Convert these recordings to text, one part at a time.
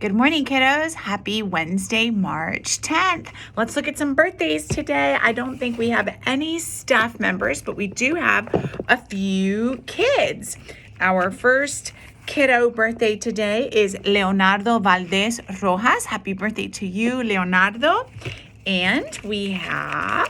Good morning, kiddos. Happy Wednesday, March 10th. Let's look at some birthdays today. I don't think we have any staff members, but we do have a few kids. Our first kiddo birthday today is Leonardo Valdez Rojas. Happy birthday to you, Leonardo. And we have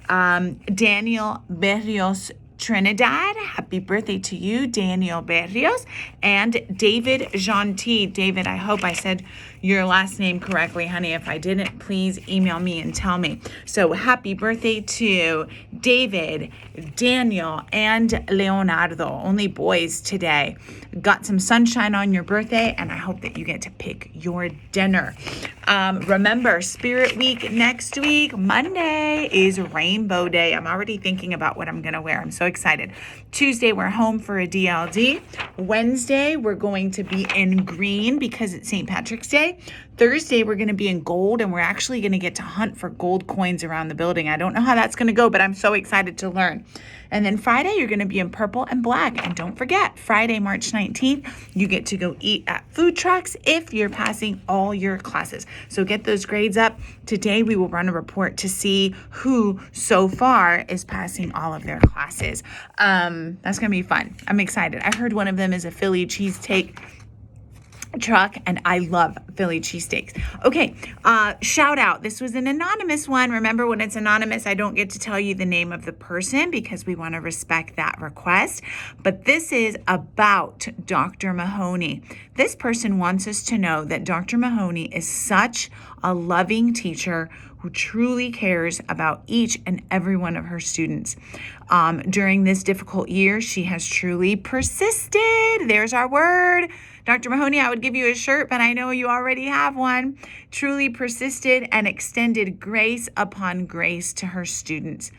Daniel Berrios Trinidad. Happy birthday to you, Daniel Berrios. And David Gentil. David, I hope I said your last name correctly, honey. If I didn't, please email me and tell me. So happy birthday to David, Daniel, and Leonardo. Only boys today. Got some sunshine on your birthday, and I hope that you get to pick your dinner. Remember, Spirit Week next week. Monday is Rainbow Day. I'm already thinking about what I'm going to wear. I'm so excited. Tuesday, we're home for a DLD. Wednesday, we're going to be in green because it's St. Patrick's Day. Thursday, we're going to be in gold, and we're actually going to get to hunt for gold coins around the building. I don't know how that's going to go, but I'm so excited to learn. And then Friday, you're going to be in purple and black. And don't forget, Friday, March 19th, you get to go eat at food trucks if you're passing all your classes. So get those grades up. Today, we will run a report to see who so far is passing all of their classes. That's going to be fun. I'm excited. I heard one of them is a Philly cheesesteak truck, and I love Philly cheesesteaks. Okay, shout out. This was an anonymous one. Remember, when it's anonymous, I don't get to tell you the name of the person because we want to respect that request. But this is about Dr. Mahoney. This person wants us to know that Dr. Mahoney is such a loving teacher who truly cares about each and every one of her students. During this difficult year, she has truly persisted. There's our word. Dr. Mahoney, I would give you a shirt, but I know you already have one. Truly persisted and extended grace upon grace to her students.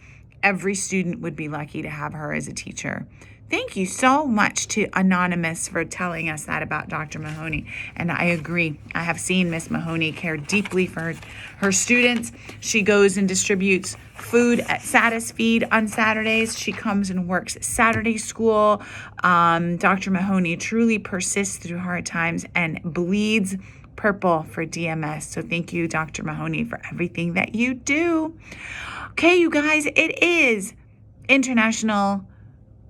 Every student would be lucky to have her as a teacher. Thank you so much to Anonymous for telling us that about Dr. Mahoney. And I agree. I have seen Miss Mahoney care deeply for her students. She goes and distributes food at Satisfeed on Saturdays. She comes and works Saturday school. Dr. Mahoney truly persists through hard times and bleeds purple for DMS. So thank you, Dr. Mahoney, for everything that you do. Okay, you guys, it is International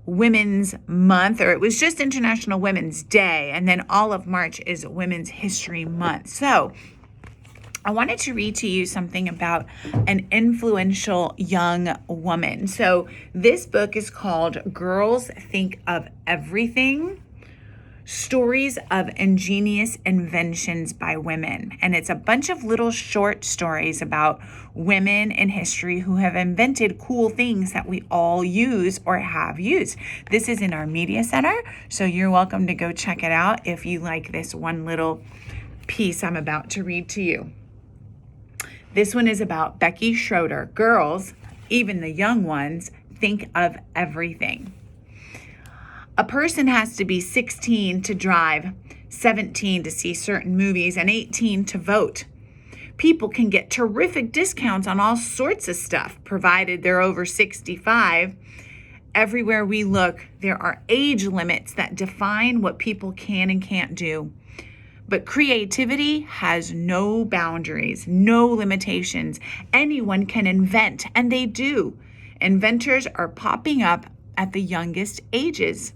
Women's Month, or it was just International Women's Day, and then all of March is Women's History Month. So I wanted to read to you something about an influential young woman. So this book is called Girls Think of Everything: Stories of Ingenious Inventions by Women. And it's a bunch of little short stories about women in history who have invented cool things that we all use or have used. This is in our media center, so you're welcome to go check it out if you like this one little piece I'm about to read to you. This one is about Becky Schroeder. Girls, even the young ones, think of everything. A person has to be 16 to drive, 17 to see certain movies, and 18 to vote. People can get terrific discounts on all sorts of stuff, provided they're over 65. Everywhere we look, there are age limits that define what people can and can't do. But creativity has no boundaries, no limitations. Anyone can invent, and they do. Inventors are popping up at the youngest ages.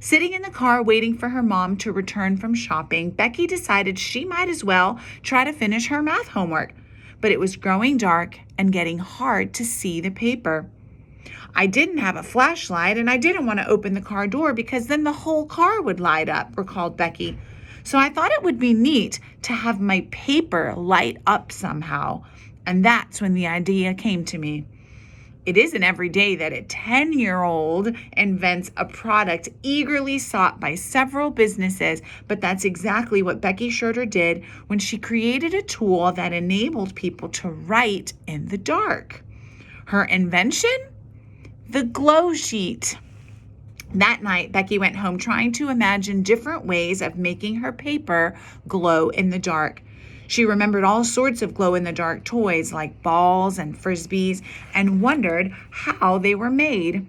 Sitting in the car waiting for her mom to return from shopping, Becky decided she might as well try to finish her math homework. But it was growing dark and getting hard to see the paper. I didn't have a flashlight, and I didn't want to open the car door because then the whole car would light up, recalled Becky. So I thought it would be neat to have my paper light up somehow. And that's when the idea came to me. It isn't every day that a 10-year-old invents a product eagerly sought by several businesses, but that's exactly what Becky Schroeder did when she created a tool that enabled people to write in the dark. Her invention? The glow sheet. That night, Becky went home trying to imagine different ways of making her paper glow in the dark. She remembered all sorts of glow-in-the-dark toys like balls and frisbees and wondered how they were made.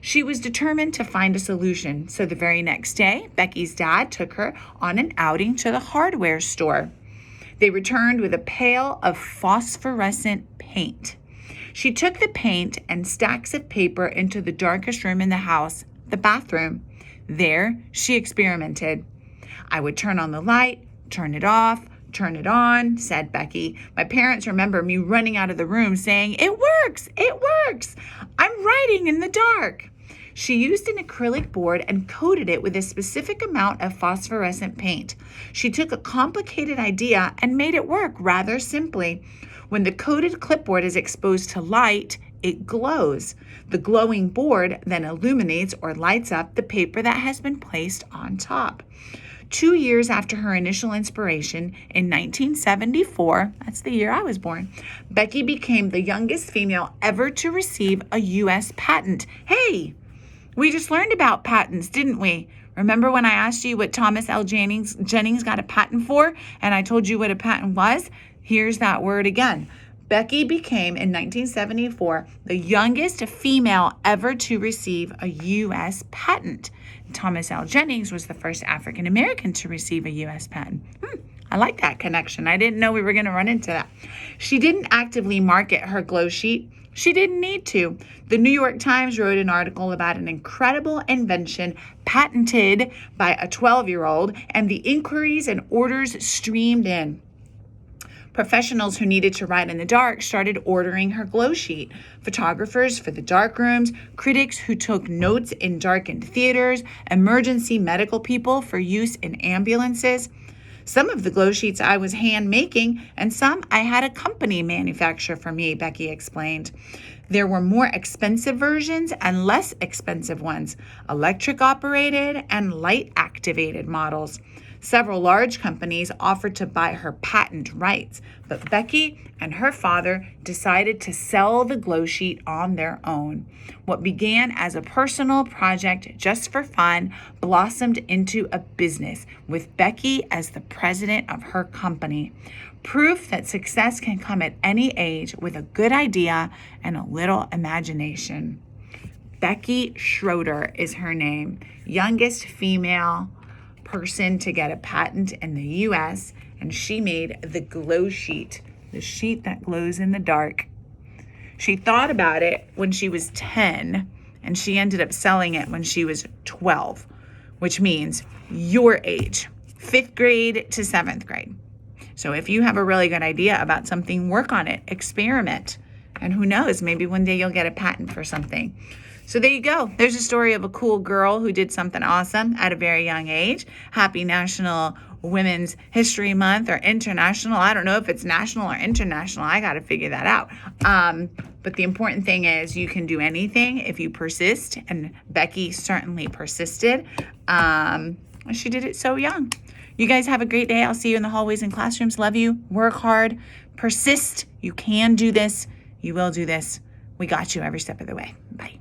She was determined to find a solution, so the very next day, Becky's dad took her on an outing to the hardware store. They returned with a pail of phosphorescent paint. She took the paint and stacks of paper into the darkest room in the house, the bathroom. There, she experimented. "I would turn on the light, turn it off, turn it on," said Becky. "My parents remember me running out of the room saying, 'It works, it works. I'm writing in the dark.'" She used an acrylic board and coated it with a specific amount of phosphorescent paint. She took a complicated idea and made it work rather simply. When the coated clipboard is exposed to light, it glows. The glowing board then illuminates or lights up the paper that has been placed on top. 2 years after her initial inspiration, in 1974, that's the year I was born, Becky became the youngest female ever to receive a U.S. patent. Hey! We just learned about patents, didn't we? Remember when I asked you what Thomas L. Jennings got a patent for, and I told you what a patent was? Here's that word again. Becky became, in 1974, the youngest female ever to receive a U.S. patent. Thomas L. Jennings was the first African American to receive a U.S. patent. I like that connection. I didn't know we were going to run into that. She didn't actively market her glow sheet. She didn't need to. The New York Times wrote an article about an incredible invention patented by a 12-year-old, and the inquiries and orders streamed in. Professionals who needed to write in the dark started ordering her glow sheet. Photographers for the dark rooms, critics who took notes in darkened theaters, emergency medical people for use in ambulances. Some of the glow sheets I was hand making, and some I had a company manufacture for me, Becky explained. There were more expensive versions and less expensive ones, electric operated and light activated models. Several large companies offered to buy her patent rights, but Becky and her father decided to sell the glow sheet on their own. What began as a personal project just for fun blossomed into a business, with Becky as the president of her company. Proof that success can come at any age with a good idea and a little imagination. Becky Schroeder is her name, youngest female person to get a patent in the U.S., and she made the glow sheet, the sheet that glows in the dark. She thought about it when she was 10, and she ended up selling it when she was 12, which means your age, 5th grade to 7th grade. So if you have a really good idea about something, work on it, experiment, and who knows, maybe one day you'll get a patent for something. So there you go. There's a story of a cool girl who did something awesome at a very young age. Happy National Women's History Month, or international. I don't know if it's national or international. I got to figure that out. But the important thing is you can do anything if you persist. And Becky certainly persisted. She did it so young. You guys have a great day. I'll see you in the hallways and classrooms. Love you. Work hard. Persist. You can do this. You will do this. We got you every step of the way. Bye.